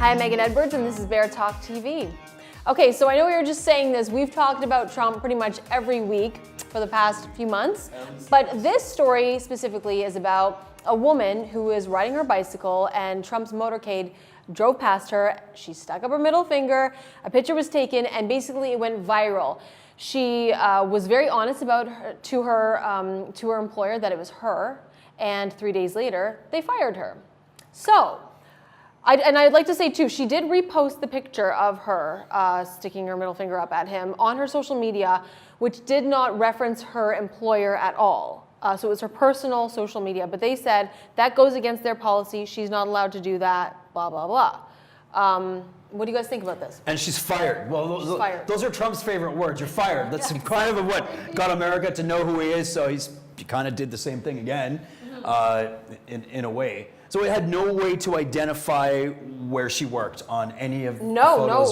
Hi, I'm Megan Edwards, and this is BareTalkTV. Okay, so I know we were just saying this. We've talked about Trump pretty much every week for the past few months, but this story specifically is about a woman who is riding her bicycle and Trump's motorcade drove past her. She stuck up her middle finger, a picture was taken, and basically it went viral. She was very honest about to her employer that it was her, and 3 days later, they fired her. So, I'd like to say too, she did repost the picture of her sticking her middle finger up at him on her social media, which did not reference her employer at all. So it was her personal social media, but they said that goes against their policy. She's not allowed to do that, blah, blah, blah. What do you guys think about this? And she's fired. Well, she's fired. Those are Trump's favorite words. You're fired. That's kind of what got America to know who he is. So he kind of did the same thing again, in a way. So it had no way to identify where she worked on any of the photos.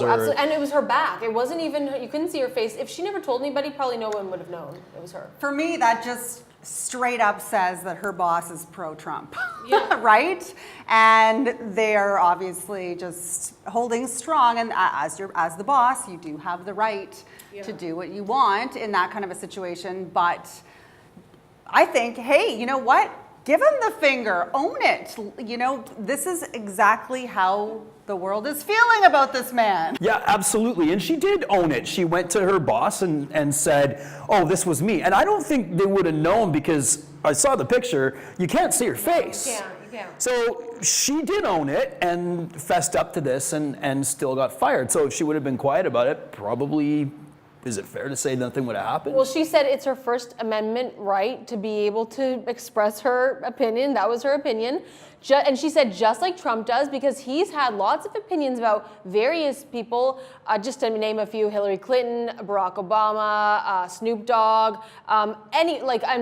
No, absolutely. And it was her back. It wasn't even, you couldn't see her face. If she never told anybody, probably no one would have known it was her. For me, that just straight up says that her boss is pro-Trump, yeah. right? And they are obviously just holding strong. And as the boss, you do have the right to do what you want in that kind of a situation. But I think, hey, you know what? Give him the finger, own it. You know, this is exactly how the world is feeling about this man. Yeah, absolutely. And she did own it. She went to her boss and said, oh, this was me. And I don't think they would have known because I saw the picture. You can't see her face. You can't. So she did own it and fessed up to this and still got fired. So if she would have been quiet about it, probably, is it fair to say nothing would have happened? Well, she said it's her First Amendment right to be able to express her opinion. That was her opinion. And she said just like Trump does, because he's had lots of opinions about various people, just to name a few: Hillary Clinton, Barack Obama, Snoop Dogg, I'm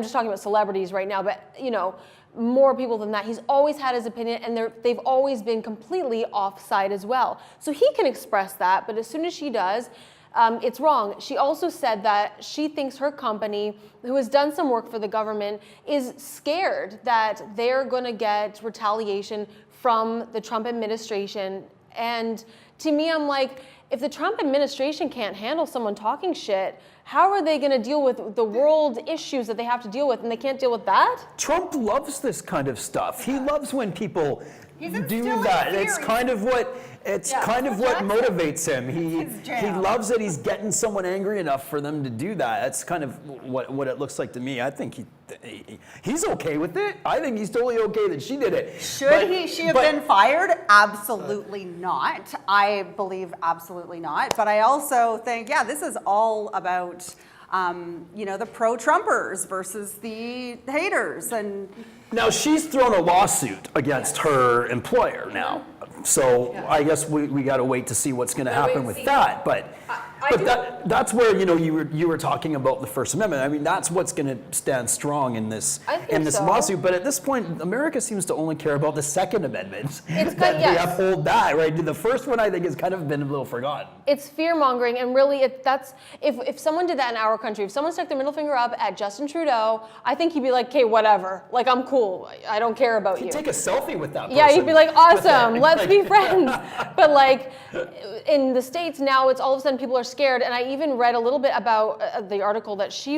just talking about celebrities right now, but you know, more people than that. He's always had his opinion, and they've always been completely offside as well. So he can express that, but as soon as she does, it's wrong. She also said that she thinks her company, who has done some work for the government, is scared that they're going to get retaliation from the Trump administration. And to me, I'm like, if the Trump administration can't handle someone talking shit, how are they going to deal with the world issues that they have to deal with, and they can't deal with that? Trump loves this kind of stuff. He loves when people do that. It's kind of what motivates him. He loves that he's getting someone angry enough for them to do that. That's kind of what it looks like to me. I think he's okay with it. I think he's totally okay that she did it. Should she have been fired? Absolutely not. I believe absolutely not. But I also think, this is all about the pro-Trumpers versus the haters. And now she's thrown a lawsuit against her employer now. So I guess we got to wait to see what's going to happen with that. But that's where you were talking about the First Amendment. I mean, that's what's going to stand strong in this lawsuit. But at this point, America seems to only care about the Second Amendment. They uphold that, right? The first one, I think, has kind of been a little forgotten. It's fear mongering, and really, if someone did that in our country, if someone stuck their middle finger up at Justin Trudeau, I think he'd be like, "Okay, whatever. Like, I'm cool. I don't care about you." He'd take a selfie with that person. Yeah, he'd be like, "Awesome. Let's be friends." But like in the States now, it's all of a sudden people are scared. And I even read a little bit about the article that she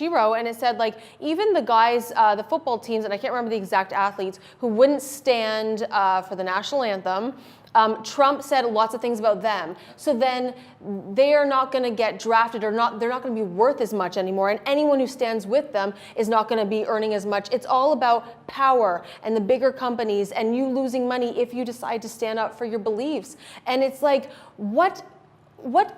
wrote, and it said like even the guys, the football teams, and I can't remember the exact athletes, who wouldn't stand for the national anthem. Trump said lots of things about them. So then they are not going to get drafted, they're not going to be worth as much anymore. And anyone who stands with them is not going to be earning as much. It's all about power and the bigger companies and you losing money if you decide to stand up for your beliefs. And it's like, what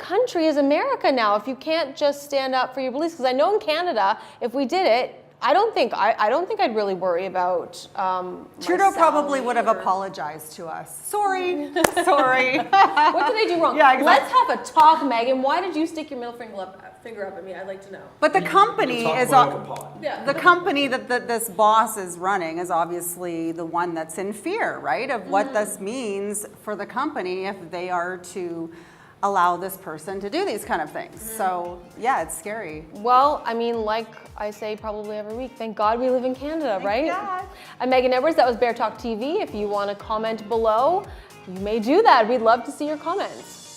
country is America now if you can't just stand up for your beliefs? Because I know in Canada, if we did it, I don't think I'd really worry about Trudeau probably would have apologized to us. Sorry. What did I do wrong? Yeah, exactly. Let's have a talk, Megan. Why did you stick your middle finger up at me? I'd like to know. But the company the company that this boss is running is obviously the one that's in fear, right? Of what this means for the company if they are to allow this person to do these kind of things. So yeah, it's scary. Well, I mean, like I say probably every week, thank God we live in Canada, right? God. I'm Megan Edwards, that was Bear Talk TV. If you want to comment below, you may do that. We'd love to see your comments.